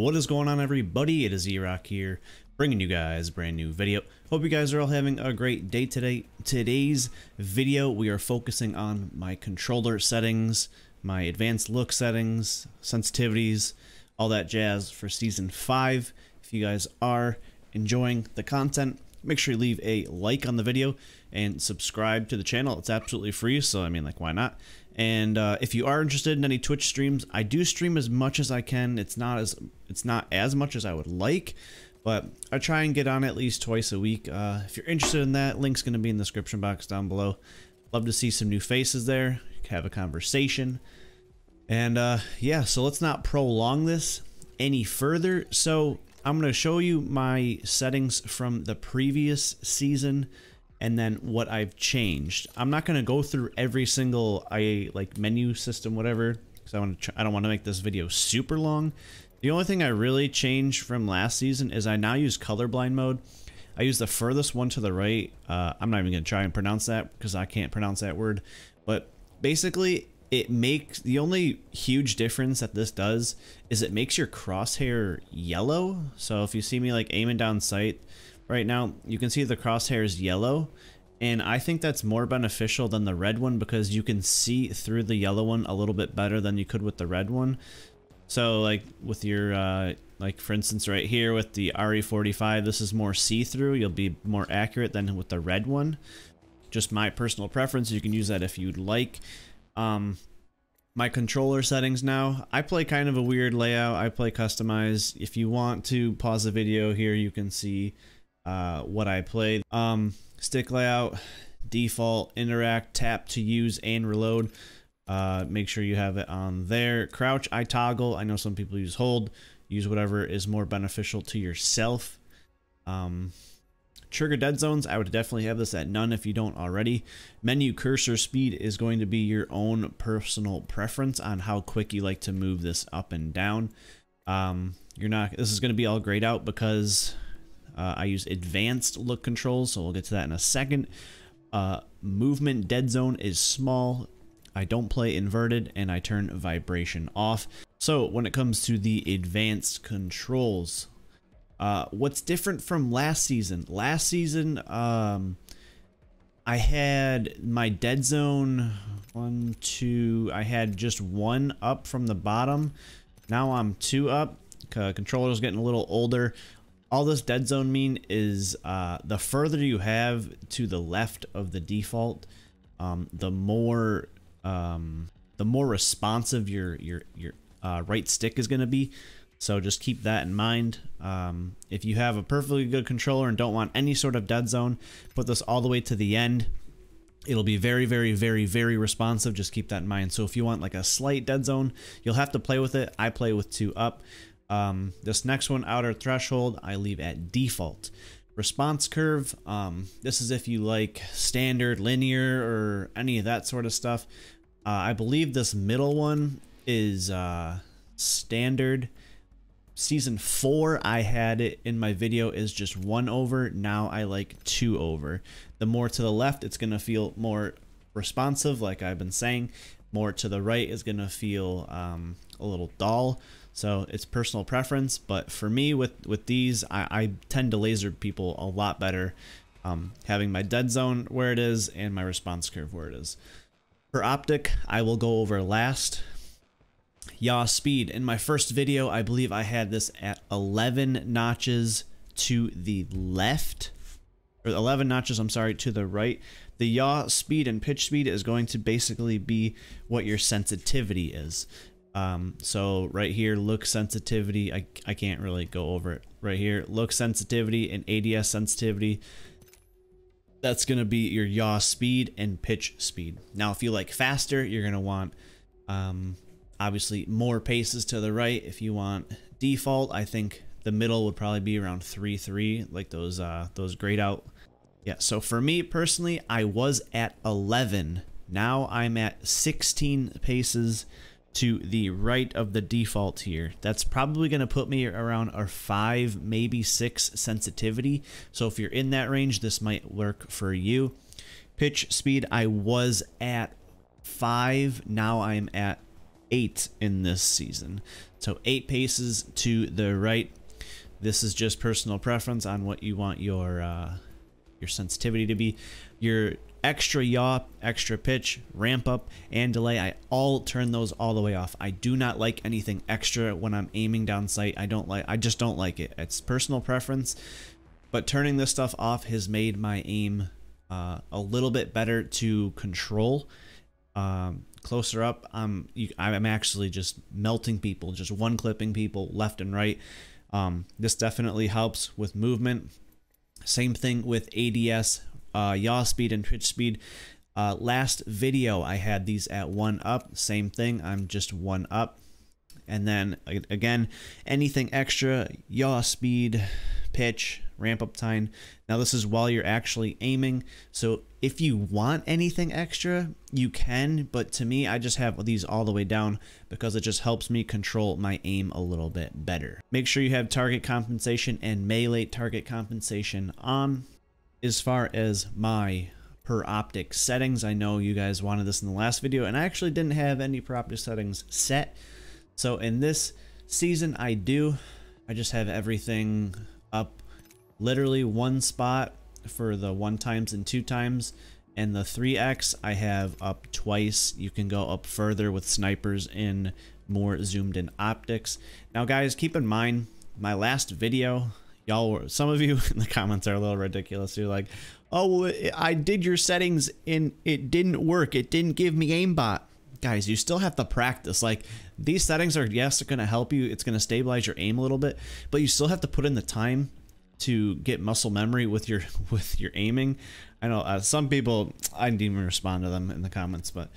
What is going on, everybody? It is Erock here, bringing you guys a brand new video. Hope you guys are all having a great day today. Today's video, we are focusing on my controller settings, my advanced look settings, sensitivities, all that jazz for Season 5. If you guys are enjoying the content, make sure you leave a like on the video and subscribe to the channel. It's absolutely free, so I mean, like, why not? And if you are interested in any Twitch streams, I do stream as much as I can. It's not as much as I would like, but I try and get on at least twice a week. If you're interested in that, link's going to be in the description box down below. Love to see some new faces there, have a conversation. And yeah, so let's not prolong this any further. So I'm going to show you my settings from the previous season and then what I've changed. I'm not going to go through every single menu system, whatever, because I don't want to make this video super long. The only thing I really changed from last season is I now use Colorblind Mode. I use the furthest one to the right. I'm not even going to try and pronounce that because I can't pronounce that word. But basically, it makes the only huge difference that this does is it makes your crosshair yellow. So if you see me like aiming down sight right now, you can see the crosshair is yellow, and I think that's more beneficial than the red one because you can see through the yellow one a little bit better than you could with the red one. So like with your like for instance right here with the RE45, this is more see-through. You'll be more accurate than with the red one. Just my personal preference. You can use that if you'd like. My controller settings now, I play kind of a weird layout. I play customized. If you want to pause the video here, you can see what I played. Stick layout, default, interact, tap to use and reload. Make sure you have it on there. Crouch, I toggle. I know some people use hold. Use whatever is more beneficial to yourself. Trigger dead zones, I would definitely have this at none if you don't already. Menu cursor speed is going to be your own personal preference on how quick you like to move this up and down. This is going to be all grayed out because I use advanced look controls, so we'll get to that in a second. Movement dead zone is small. I don't play inverted, and I turn vibration off. So when it comes to the advanced controls, what's different from last season? Last season, I had my dead zone, I had just one up from the bottom. Now I'm two up. Controller's getting a little older. All this dead zone mean is the further you have to the left of the default, the more responsive your right stick is going to be. So just keep that in mind. If you have a perfectly good controller and don't want any sort of dead zone, put this all the way to the end. It'll be very, very, very, very responsive. Just keep that in mind. So if you want like a slight dead zone, you'll have to play with it. I play with two up. This next one, outer threshold, I leave at default. Response curve, this is if you like standard, linear, or any of that sort of stuff. I believe this middle one is standard. Season 4, I had it in my video is just 1 over. Now I like 2 over. The more to the left, it's going to feel more responsive, like I've been saying. More to the right is going to feel a little dull. So it's personal preference. But for me, with these, I tend to laser people a lot better, having my dead zone where it is and my response curve where it is. For optic, I will go over last. Yaw speed. In my first video, I believe I had this at 11 notches to the left, or 11 notches, I'm sorry, to the right. The yaw speed and pitch speed is going to basically be what your sensitivity is. So right here, look sensitivity, I can't really go over it. Right here, look sensitivity and ADS sensitivity. That's going to be your yaw speed and pitch speed. Now, if you like faster, you're going to want obviously more paces to the right. If you want default, I think the middle would probably be around 3.3, like those grayed out. Yeah, so for me personally, I was at 11. Now I'm at 16 paces to the right of the default here. That's probably going to put me around a 5, maybe 6 sensitivity. So if you're in that range, this might work for you. Pitch speed, I was at 5. Now I'm at 8 in this season. So 8 paces to the right. This is just personal preference on what you want your sensitivity to be. Your extra yaw, extra pitch, ramp up, and delay, I all turn those all the way off. I do not like anything extra when I'm aiming down sight. I just don't like it. It's personal preference, but turning this stuff off has made my aim a little bit better to control. Closer up, I'm actually just melting people, just one clipping people left and right. This definitely helps with movement. Same thing with ADS, yaw speed and pitch speed. Last video I had these at 1 up. Same thing, I'm just 1 up. And then again, anything extra, yaw speed, pitch, ramp up time. Now this is while you're actually aiming. So if you want anything extra, you can, but to me, I just have these all the way down because it just helps me control my aim a little bit better. Make sure you have target compensation and melee target compensation on. As far as my per optic settings, I know you guys wanted this in the last video, and I actually didn't have any per optic settings set. So in this season, I just have everything up literally one spot for the 1x and 2x, and the 3x I have up twice. You can go up further with snipers in more zoomed in optics. Now guys, keep in mind my last video, some of you in the comments are a little ridiculous. You're like, oh, well, I did your settings and it didn't work, it didn't give me aimbot. Guys, you still have to practice. Like, these settings are, yes, they're going to help you, it's going to stabilize your aim a little bit, but you still have to put in the time to get muscle memory with your aiming. I know some people, I didn't even respond to them in the comments, but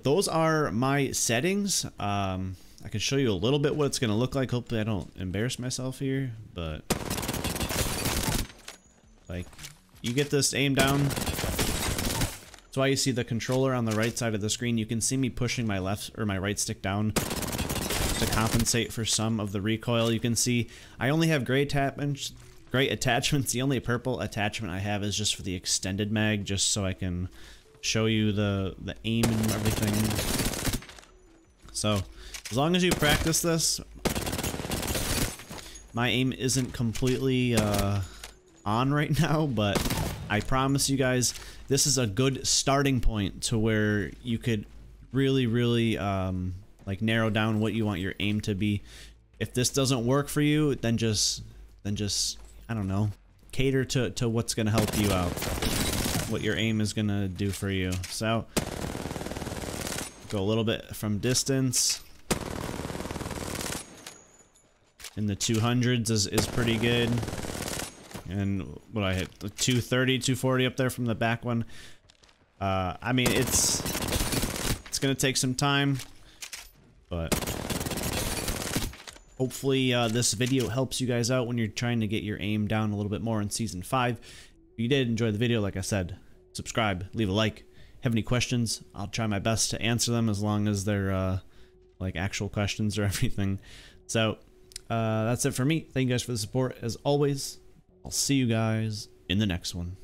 those are my settings. I can show you a little bit what it's going to look like. Hopefully I don't embarrass myself here, but like, you get this aim down. That's why you see the controller on the right side of the screen. You can see me pushing my left or my right stick down to compensate for some of the recoil. You can see I only have gray attachments. The only purple attachment I have is just for the extended mag, just so I can show you the aim and everything. So as long as you practice this, my aim isn't completely on right now, but I promise you guys, this is a good starting point to where you could really like narrow down what you want your aim to be. If this doesn't work for you, then just I don't know, cater to what's gonna help you out, what your aim is gonna do for you. So go a little bit from distance. In the 200s is pretty good. And what I hit, 230, 240 up there from the back one. I mean, it's gonna take some time, but hopefully this video helps you guys out when you're trying to get your aim down a little bit more in Season 5. If you did enjoy the video, like I said, subscribe, leave a like. Have any questions, I'll try my best to answer them, as long as they're like actual questions or everything. So that's it for me. Thank you guys for the support. As always, I'll see you guys in the next one.